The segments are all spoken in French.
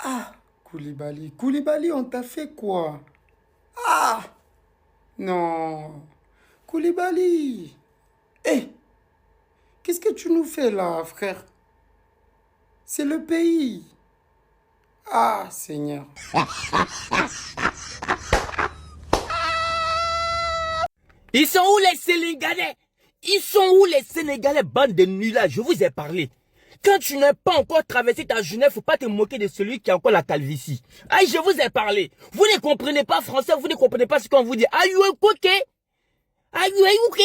Ah, Koulibaly. Koulibaly, on t'a fait quoi? Ah, non. Koulibaly. Eh, qu'est-ce que tu nous fais là, frère? C'est le pays. Ah, Seigneur. Ils sont où les Sénégalais? Ils sont où les Sénégalais, bande de nullards? Je vous ai parlé. Quand tu n'as pas encore traversé ta jeunesse, faut pas te moquer de celui qui a encore la calvitie. Aïe, je vous ai parlé. Vous ne comprenez pas français, vous ne comprenez pas ce qu'on vous dit. Aïe, ok? Aïe, ok?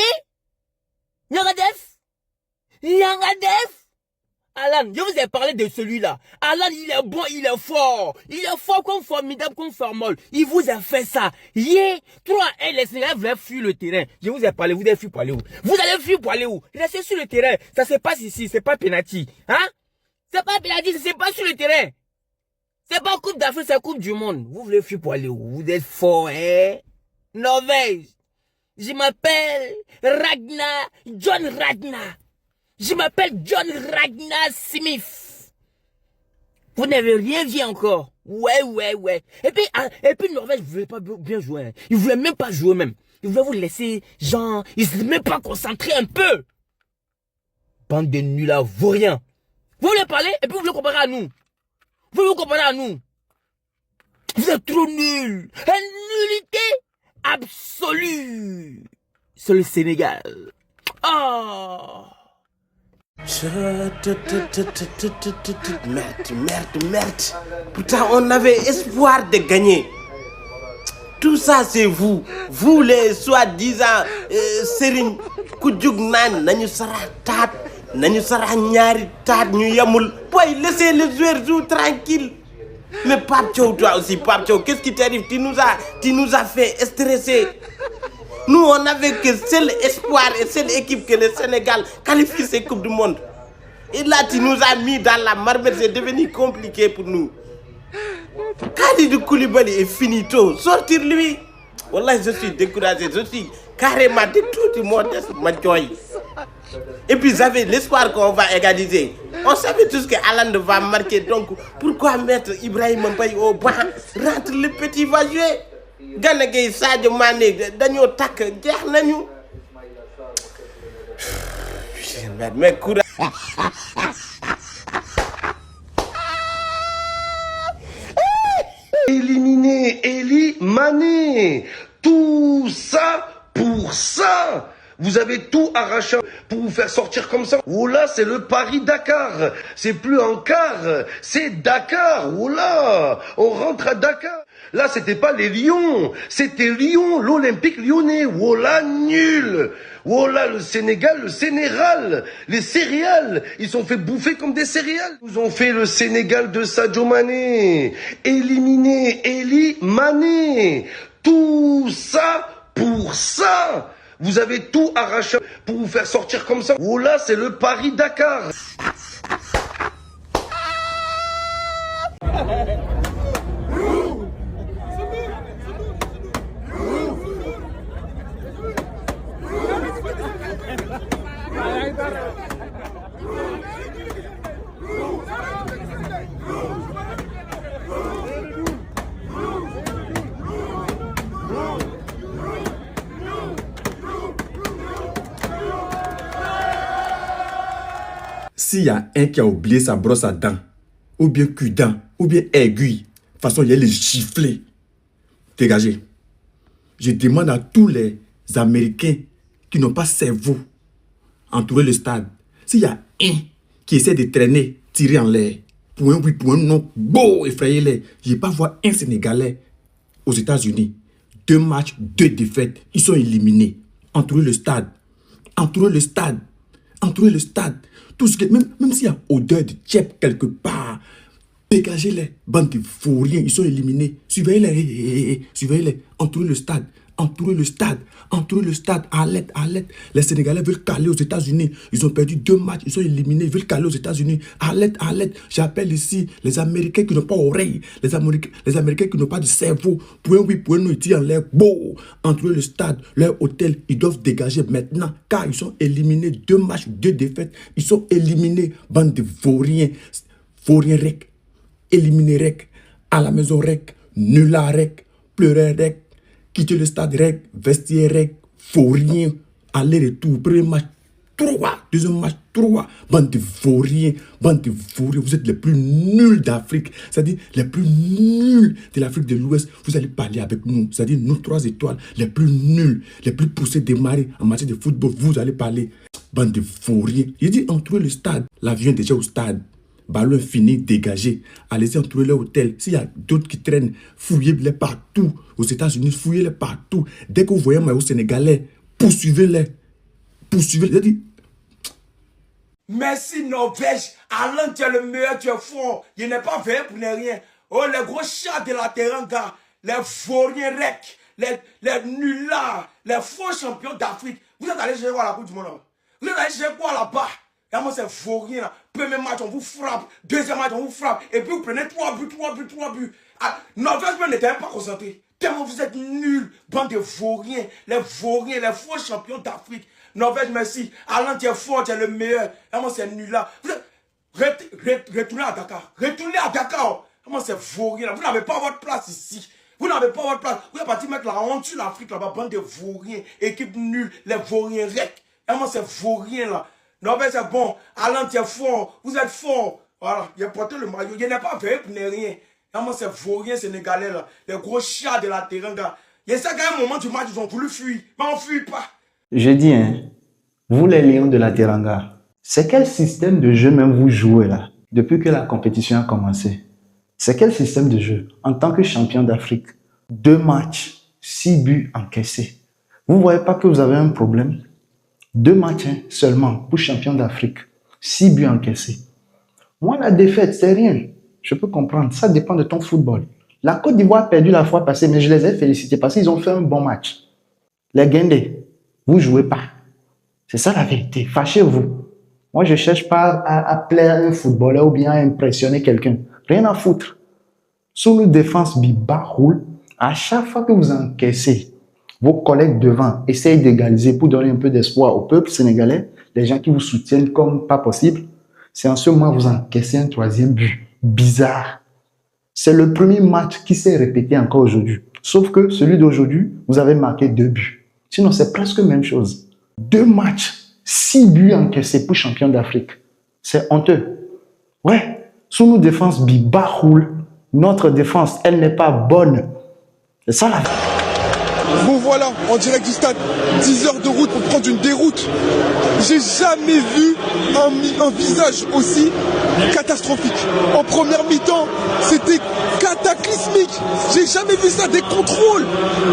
Yangadef? Yangadef? Alan, je vous ai parlé de celui-là. Alan, il est bon, il est fort. Il est fort comme formidable, comme formol. Il vous a fait ça. Yeah. 3-1, les Sénégalais voulaient fuir le terrain. Je vous ai parlé, vous allez fuir pour aller où? Vous allez fuir pour aller où? Restez sur le terrain. Ça se passe ici, c'est pas penalty. Hein? C'est pas penalty, c'est pas sur le terrain. C'est pas Coupe d'Afrique, c'est Coupe du Monde. Vous voulez fuir pour aller où? Vous êtes fort, hein? Norvège. Je m'appelle Ragnar, John Ragnar. Je m'appelle John Ragnar Smith. Vous n'avez rien vu encore. Ouais. Et puis Norvège ne voulait pas bien jouer. Hein. Il ne voulait même pas jouer même. Il voulait vous laisser, genre, il ne s'est même pas concentré un peu. Bande de nullards, vaut rien. Vous voulez parler et puis vous voulez comparer à nous. Vous voulez vous comparer à nous. Vous êtes trop nuls. Une nullité absolue. C'est le Sénégal. Oh. Merde. Putain, on avait espoir de gagner. Tout ça, c'est vous. Vous, les soi-disant Serigne Koudjoug Nan, Nanu Sara Tat, Nanu Sara Nyari Tat, New Yamoul. Boy, laissez les joueurs jouer tranquille. Mais Pape Thiaw, toi aussi, Pape Thiaw, qu'est-ce qui t'arrive? Tu nous as fait stresser. Nous, on n'avait que seul espoir et seule équipe que le Sénégal qualifie cette Coupe du Monde. Et là, tu nous as mis dans la marmite, c'est devenu compliqué pour nous. Kalidou Koulibaly est finito. Sortir lui. Wallah, je suis découragé. Je suis carrément de tout modeste, ma joie. Et puis, j'avais l'espoir qu'on va égaliser. On savait tous que Alan va marquer. Donc, pourquoi mettre Ibrahim Mbaye au banc? Rentre, le petit va jouer. Gana Gueye, Sadio Mané, dañoo takk jeex nañu. Mais courage. Éliminer Eli Mané. Tout ça pour ça. Vous avez tout arraché pour vous faire sortir comme ça. Oh là, c'est le Paris-Dakar. C'est plus un quart, c'est Dakar. Oh là, on rentre à Dakar. Là, c'était pas les Lions, c'était Lyon, l'Olympique lyonnais. Oh là, nul. Oh là, le Sénégal, le Sénéral, les céréales, ils sont fait bouffer comme des céréales. Ils ont fait le Sénégal de Sadio Mané. Éliminer Eli Mané. Tout ça pour ça. Vous avez tout arraché pour vous faire sortir comme ça. Oh là, c'est le Paris-Dakar. S'il y a un qui a oublié sa brosse à dents, ou bien cul-dent, ou bien aiguille, de toute façon, il y a les giflés. Dégagez. Je demande à tous les Américains qui n'ont pas cerveau entourer le stade. S'il y a un qui essaie de traîner, tirer en l'air, pour un oui, pour un non, beau, effrayer-les. Je ne vais pas voir un Sénégalais aux États-Unis. 2 matchs, 2 défaites. Ils sont éliminés. Entourer le stade. Entourer le stade. Entourer le stade. Tout ce que, même s'il y a odeur de tchèp quelque part, dégagez-les. Bande de fourriens, ils sont éliminés. Surveillez-les. Surveillez-les. Entourer le stade. Entourer le stade. Entourer le stade. À l'aide. Les Sénégalais veulent caler aux États-Unis. Ils ont perdu 2 matchs. Ils sont éliminés. Ils veulent caler aux États-Unis. À l'aide. J'appelle ici les Américains qui n'ont pas d'oreilles. Les Américains qui n'ont pas de cerveau. Pour un oui, pour un non, ils tirent en l'air. Beau. Entourer le stade. Leur hôtel, ils doivent dégager maintenant. Car ils sont éliminés. 2 matchs, 2 défaites. Ils sont éliminés. Bande de vauriens. Vauriens rec. éliminer rec, à la maison rec, nul à rec, pleurer rec, quitter le stade rec, vestiaire rec, faut rien, aller-retour, premier match 3, deuxième match 3, bande de vauriens, vous êtes les plus nuls d'Afrique, c'est-à-dire les plus nuls de l'Afrique de l'Ouest, vous allez parler avec nous, c'est-à-dire nous 3 étoiles, les plus nuls, les plus poussés démarrés en matière de football, vous allez parler, bande de vauriens. Il dit entrer le stade, l'avion est déjà au stade, ballon fini, dégagé, allez-y entrer l'hôtel, s'il y a d'autres qui traînent, fouillez-les partout, aux États-Unis, fouillez-les partout, dès que vous voyez moi au Sénégalais, poursuivez-les, j'ai dit. Merci Norvège. Alain, tu es le meilleur, tu es fort. Il n'est pas vert pour ne rien. Oh, les gros chats de la Teranga, les vauriens rec, les nullards, les faux champions d'Afrique. Vous êtes allés chercher quoi à la Coupe du Monde? Vous êtes allés chercher quoi là-bas? Et moi, c'est vaurien là. Premier match, on vous frappe. Deuxième match, on vous frappe. Et puis vous prenez 3 buts. Ah, Norvège n'était même pas concentré. Tellement vous êtes nuls, bande de vauriens, les faux champions d'Afrique. Norvège, merci. Alain, tu es fort, tu es le meilleur. Comment c'est nul là? Retournez à Dakar. Comment c'est vaurien là? Vous n'avez pas votre place ici. Vous êtes parti mettre la honte sur l'Afrique là-bas. Bande de vauriens. Équipe nulle. Les vauriens rec. Comment c'est vaurien là? Norvège, c'est bon. Alain, tu es fort. Vous êtes fort. Voilà. Il a porté le maillot. Il n'est pas vert pour ne rien. Comment c'est vaurien sénégalais là? Les gros chats de la Teranga. Il y a ça qu'à un moment du match, ils ont voulu fuir. Mais on ne fuit pas. Je dis, vous les lions de la Teranga, c'est quel système de jeu même vous jouez là, depuis que la compétition a commencé? C'est quel système de jeu? En tant que champion d'Afrique, 2 matchs, 6 buts encaissés. Vous ne voyez pas que vous avez un problème? 2 matchs seulement pour champion d'Afrique, 6 buts encaissés. Moi, la défaite, c'est rien. Je peux comprendre, ça dépend de ton football. La Côte d'Ivoire a perdu la fois passée, mais je les ai félicités parce qu'ils ont fait un bon match. Les Guindés, vous ne jouez pas. C'est ça la vérité. Fâchez-vous. Moi, je ne cherche pas à plaire à un footballeur ou bien à impressionner quelqu'un. Rien à foutre. Sous nos défenses, Biba roule. À chaque fois que vous encaissez, vos collègues devant essayent d'égaliser pour donner un peu d'espoir au peuple sénégalais, les gens qui vous soutiennent comme pas possible. C'est en ce moment que vous encaissez un 3e but. Bizarre. C'est le premier match qui s'est répété encore aujourd'hui. Sauf que celui d'aujourd'hui, vous avez marqué 2 buts. Sinon, c'est presque la même chose. 2 matchs, 6 buts encaissés pour champion d'Afrique. C'est honteux. Ouais, sous nos défenses, Biba roule. Notre défense, elle n'est pas bonne. C'est ça la... Bon voilà, en direct du stade, 10 heures de route pour prendre une déroute. J'ai jamais vu un visage aussi catastrophique. En première mi-temps, c'était cataclysmique. J'ai jamais vu ça, des contrôles,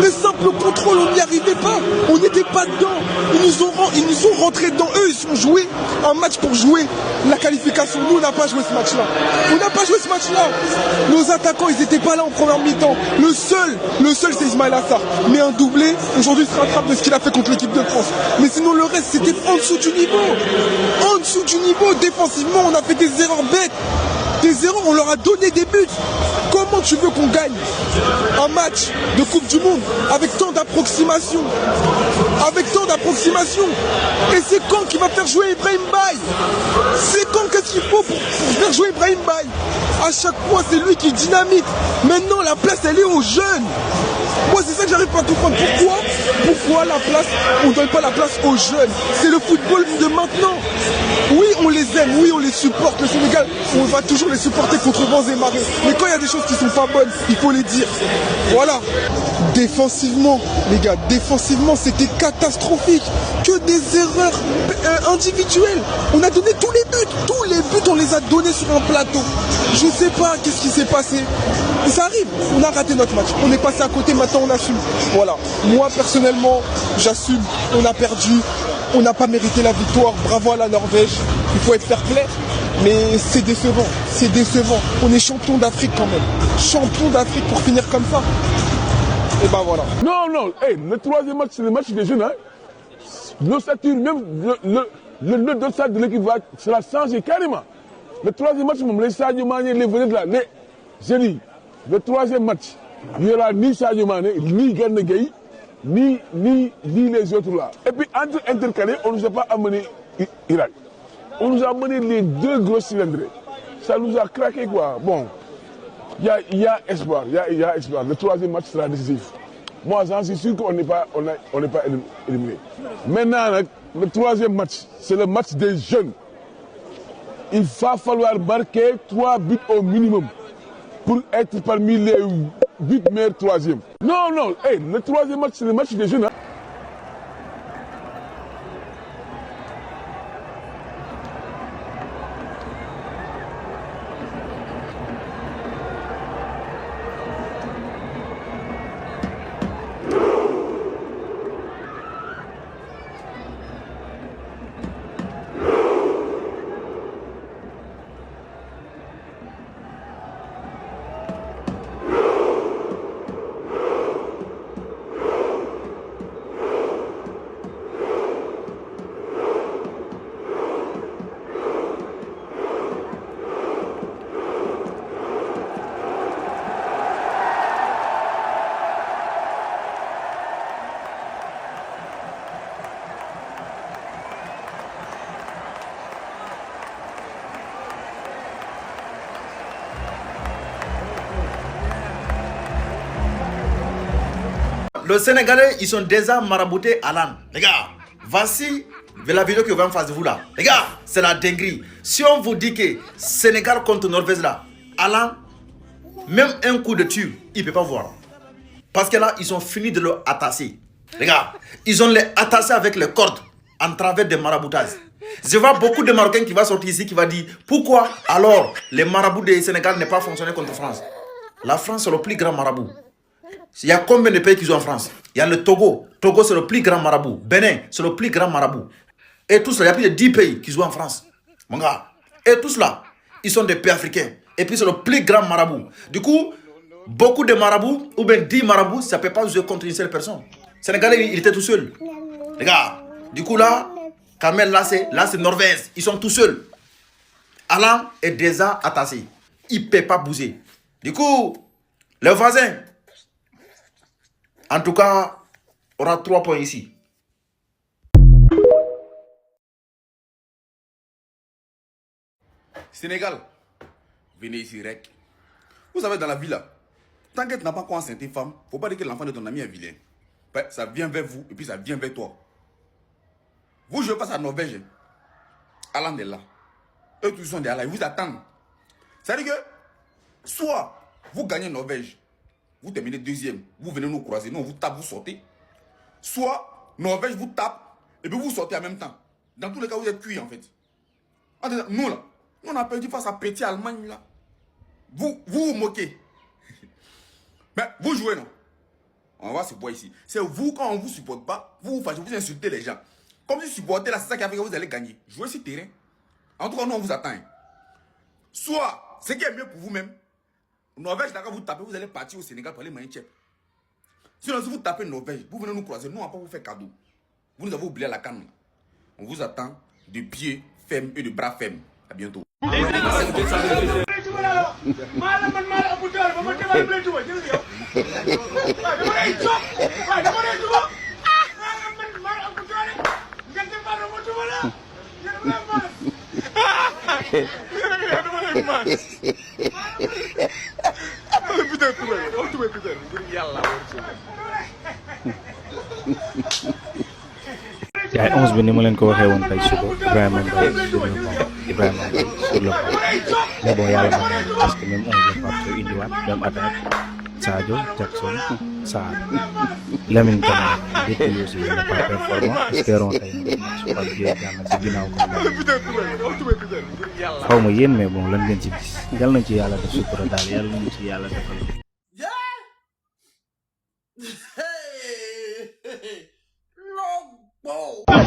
des simples contrôles, on n'y arrivait pas. On n'était pas dedans. Ils nous ont rentrés dedans. Eux, ils ont joué un match pour jouer la qualification. Nous, on n'a pas joué ce match-là. Nos attaquants, ils n'étaient pas là en première mi-temps. Le seul, c'est Ismaël Assar. Mais un doublé, aujourd'hui, il se rattrape de ce qu'il a fait contre l'équipe de France. Mais sinon, le reste, c'était en dessous du niveau. Défensivement, on a fait des erreurs bêtes. On leur a donné des buts. Comment tu veux qu'on gagne un match de Coupe du Monde avec tant d'approximations? Et c'est quand qui va faire jouer Ibrahim Baye? Qu'est-ce qu'il faut pour faire jouer Ibrahim Baye? À chaque fois, c'est lui qui dynamite. Maintenant, la place, elle est aux jeunes. Moi, c'est ça que j'arrive pas à comprendre. Pourquoi on ne donne pas la place aux jeunes? C'est le football de maintenant. Oui, on les aime, oui, on les supporte. Le Sénégal, on va toujours les supporter contre vents et marées. Mais quand il y a des choses qui sont pas bonnes, il faut les dire. Voilà. Défensivement, les gars, c'était catastrophique. Que des erreurs individuelles. On a donné tous les buts, on les a donnés sur un plateau. Je sais pas qu'est-ce qui s'est passé. Mais ça arrive, on a raté notre match. On est passé à côté, maintenant on assume. Voilà. Moi, personnellement, j'assume. On a perdu. On n'a pas mérité la victoire. Bravo à la Norvège. Il faut être fair play. Mais c'est décevant. On est champion d'Afrique quand même. Champion d'Afrique pour finir comme ça. Et ben voilà. Non. Hey, le 3e match, c'est le match des jeunes. Hein. L'ossature, même le dossard de l'équipe sera changé carrément. Le 3e match, même les Sadio Mané, les vedettes là. J'ai dit, le 3e match, il n'y aura ni Sadio Mané, ni Gana Gueye, ni les autres là. Et puis, entre intercalés, on ne nous a pas amené Irak. On nous a amené les 2 gros cylindres. Ça nous a craqué quoi. Bon, Il y a espoir, il y a espoir. Le troisième match sera décisif. Moi, j'en suis sûr qu'on n'est pas éliminé. Maintenant, le troisième match, c'est le match des jeunes. Il va falloir marquer 3 buts au minimum pour être parmi les 8 meilleurs troisièmes. Non, le troisième match, c'est le match des jeunes. Hein. Le Sénégalais, ils sont déjà maraboutés à l'âne. Les gars, voici la vidéo que vous voyez en face de vous là. Les gars, c'est la dinguerie. Si on vous dit que Sénégal contre Norvège là, Alain, même un coup de tube, il ne peut pas voir. Parce que là, ils ont fini de le attasser. Les gars, ils ont les attaché avec les cordes en travers des maraboutages. Je vois beaucoup de Marocains qui vont sortir ici qui vont dire pourquoi alors les marabouts du Sénégal n'ont pas fonctionné contre France. La France, c'est le plus grand marabout. Il y a combien de pays qui sont en France? Il y a le Togo. Togo, c'est le plus grand marabout. Bénin, c'est le plus grand marabout. Et tout cela, il y a plus de 10 pays qui jouent en France. Mon gars. Et tout cela, ils sont des pays africains. Et puis, c'est le plus grand marabout. Du coup, beaucoup de marabouts, ou bien 10 marabouts, ça ne peut pas jouer contre une seule personne. Sénégalais, il était tout seul. Les gars, du coup, là, Kamel, là, c'est Norvège. Ils sont tout seuls. Alain est déjà attaché. Il ne peut pas bouger. Du coup, les voisins, en tout cas, on aura 3 points ici. Sénégal, venez ici, Rek. Vous savez, dans la vie là, tant que tu n'as pas encore enceinte une femme, il ne faut pas dire que l'enfant de ton ami est vilain. Ça vient vers vous et puis ça vient vers toi. Vous jouez pas à Norvège. Alain est là. Eux tous sont derrière là, ils vous attendent. C'est-à-dire que, soit vous gagnez Norvège, vous terminez deuxième, vous venez nous croiser, nous on vous tape, vous sortez. Soit Norvège vous tape et puis vous sortez en même temps. Dans tous les cas, vous êtes cuits en fait. Nous là, on a perdu face à Petit Allemagne là. Vous moquez. Mais vous jouez non. On va se voir ici. C'est vous quand on ne vous supporte pas, vous fâchez, vous insultez les gens. Comme si vous supportez là, c'est ça qui a fait que vous allez gagner. Jouez sur terrain. En tout cas, nous on vous attend. Soit, ce qui est mieux pour vous-même, Norvège, quand vous tapez, vous allez partir au Sénégal pour aller manger tchèp. Sinon, si vous tapez Norvège, vous venez nous croiser, nous on va pas vous faire cadeau. Vous nous avez oublié la canne. On vous attend de pieds fermes et de bras fermes. À bientôt. yaay 11 bi ni ma leen ko waxee woon tey suba Ibrahima Mbaye sur le banc Ibrahima Mbaye sur le banc mais bon yàlla mën nañu parce que même 11 la Pape Sow indiwaat même attaque Sadio Jackson Sarr Lamine Camara depuis aussi il n'est pas performant espérons tey match Pape Gueye jàmm ci ginnaaw ko xaw ma yéen mais bon lan ngeen ci gis yàlla nañ ci yàlla def sutura daal yàlla nañ ci yàlla defal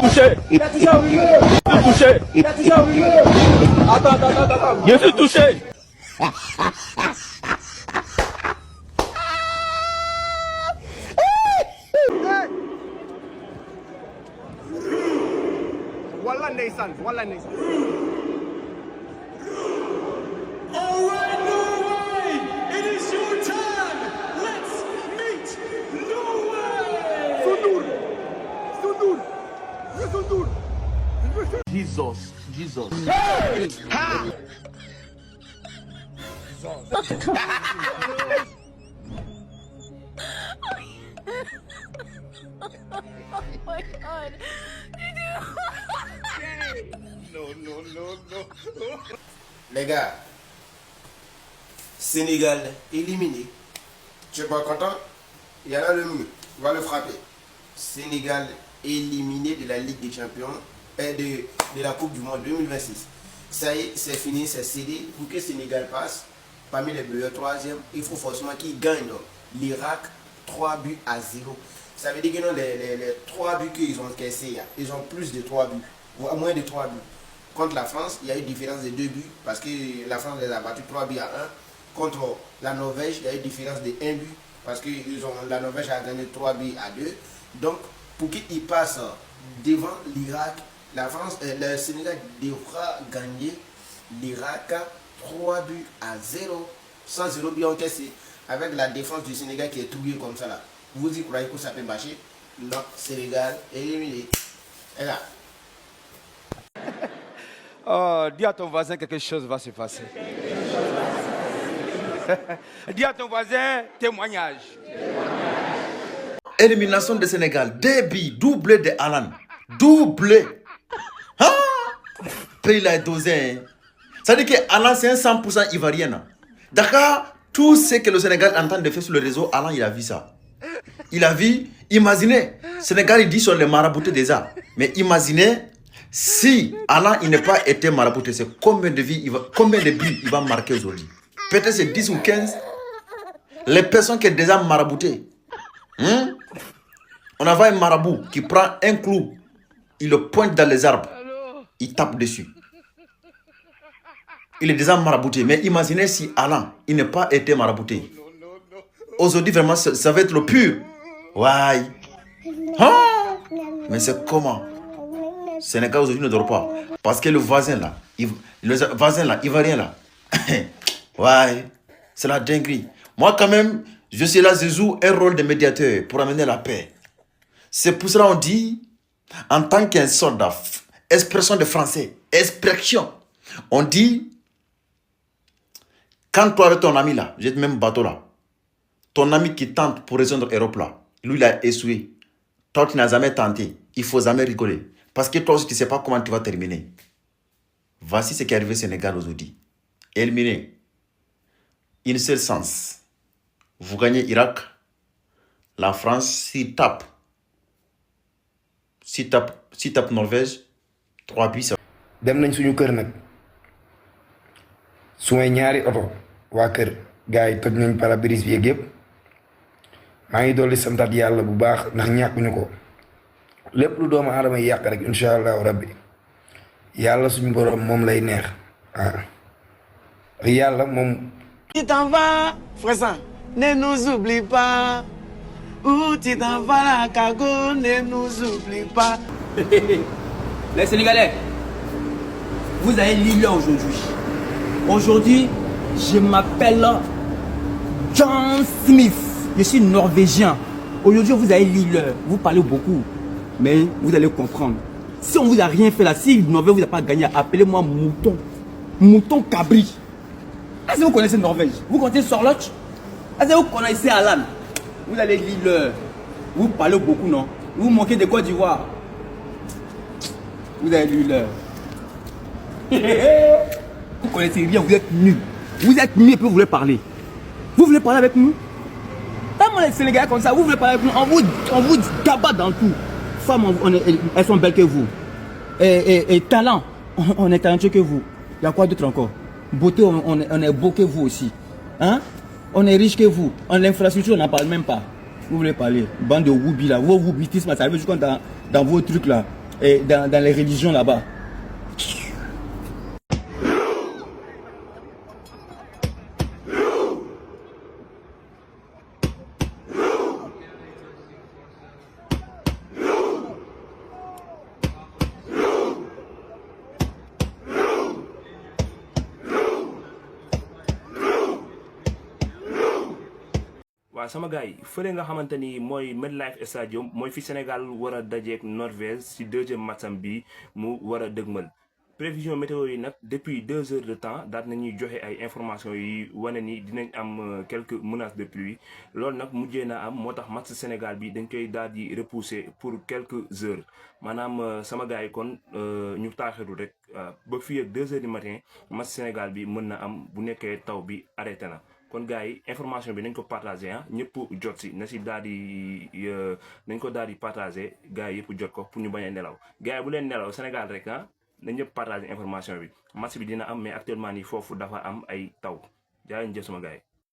touché. Touché. Attends. Je suis touché. Wallah ndeysaan. Jesus. Les gars, Sénégal éliminé. Tu es pas content? Il y en a le mur. Va le frapper. Sénégal éliminé de la Ligue des Champions et de la Coupe du Monde 2026. Ça y est, c'est fini, c'est cédé. Pour que Sénégal passe parmi les meilleurs troisième, il faut forcément qu'il gagne l'Irak 3-0. Ça veut dire que non, les 3 buts qu'ils ont encaissés, ils ont plus de 3 buts, voire moins de 3 buts. Contre la France, il y a eu une différence de 2 buts parce que la France les a battus 3 buts à 1. Contre la Norvège, il y a eu une différence de 1 but parce que la Norvège a gagné 3 buts à 2. Donc, pour qu'ils passent devant l'Irak, le Sénégal devra gagner l'Irak 3 buts à 0, sans 0 but encaissé, avec la défense du Sénégal qui est trouillée comme ça là. Vous y croyez que ça peut marcher? Non, Sénégal éliminé. Et là. Oh, dis à ton voisin que quelque chose va se passer. Dis à ton voisin, témoignage. Élimination du Sénégal. Débit, doublé de Alan. Doublé. Hein? Pays là est dosé. Hein? Ça veut dire que Alan c'est un 100% ivoirien. D'accord? Tout ce que le Sénégal est en train de faire sur le réseau, Alan il a vu ça. Il a vu, imaginez, Sénégal il dit sur les maraboutés déjà. Mais imaginez, si Alan il n'a pas été marabouté, c'est combien de buts il va marquer aujourd'hui? Peut-être c'est 10 ou 15. Les personnes qui sont déjà maraboutées. Hein? On a un marabout qui prend un clou, il le pointe dans les arbres, il tape dessus. Il est déjà marabouté. Mais imaginez si Alan, il n'a pas été marabouté. Aujourd'hui, vraiment, ça va être le pur. Ouais. Hein? Mais c'est comment? Sénégal aujourd'hui ne dort pas. Parce que le voisin là, ivoirien là, ouais, c'est la dinguerie. Moi quand même, je suis là, je joue un rôle de médiateur pour amener la paix. C'est pour cela qu'on dit, en tant qu'un soldat, expression de français, expression, on dit, quand toi avec ton ami là, j'ai même bateau là, ton ami qui tente pour résoudre l'Europe là, lui il a essuyé. Toi tu n'as jamais tenté, il faut jamais rigoler. Parce que toi aussi tu ne sais pas comment tu vas terminer. Voici ce qui est arrivé au Sénégal aujourd'hui. Éliminé. Une seule sens. Vous gagnez Irak. La France, s'il tape Norvège, 3 buts. Dem nañ suñu kër nag sumay ñaari oto waa kër gars yi toj nañ pare-brise bi yëpp maa ngi dolli santaat yàlla bu baax ndax ñàkkuñu ko lépp lu doomu aadama yi yàq rek incha allahu rabbi yàlla suñu borom moom lay neex waaw yàlla moom. Tu t'en vas, frère, ne nous oublie pas. Où tu t'en vas, la cago, ne nous oublie pas. Les Sénégalais, vous avez l'île aujourd'hui. Aujourd'hui, je m'appelle John Smith. Je suis norvégien. Aujourd'hui, vous avez l'île. Vous parlez beaucoup, mais vous allez comprendre. Si on vous a rien fait là, si Norvège vous a pas gagné, appelez-moi mouton. Mouton cabri. Est-ce que vous connaissez Norvège? Vous connaissez Sorloch? Est-ce que vous connaissez Alan? Vous allez l'île. Vous parlez beaucoup, non? Vous manquez de Côte d'Ivoire. Vous avez l'île. Vous connaissez rien, vous êtes nuls. Vous êtes nuls et puis vous voulez parler. Vous voulez parler avec nous? Comment les Sénégalais comme ça, vous voulez parler avec nous? On vous gabat dans tout. Femmes, elles sont belles que vous. Et talent, on est talentueux que vous. Il y a quoi d'autre encore? Beauté, on est beau que vous aussi. Hein? On est riche que vous. En l'infrastructure, on n'en parle même pas. Vous voulez parler? Bande de woubi là. Vos woubitismes, ça arrive jusqu'à dans vos trucs là. Et dans les religions là-bas. waaw sama gars yi fële nga xamante ni mooy MetLife Stadium mooy fi Sénégal war a dajeek Norvège si deuxième match am bi mu war a dëgmal prévision météo yi nag depuis 2 heures de temps daal nañuy joxe ay informations yi wane ni dinañ am quelques menaces de pluie loolu nag mujjee na am moo tax match Sénégal bi dañ koy daal di repousser pour quelques heures maanaam sama gars yi kon ñu taaxiru rek ba fii ak 2 heures du matin match Sénégal bi mën na am bu nekkee taw bi arrêté na. kon gars yi information bi nañ ko partagé ñëpp jot si na si daal di nañ ko daal di partagé gars yi yëpp jot ko pour ñu bañ a nelaw gars yi bu leen nelaw Sénégal rek nañ ñëpp partagé information bi match bi dina am mais actuellement nii foofu dafa am ay taw jaay ñu jëf sama gars yi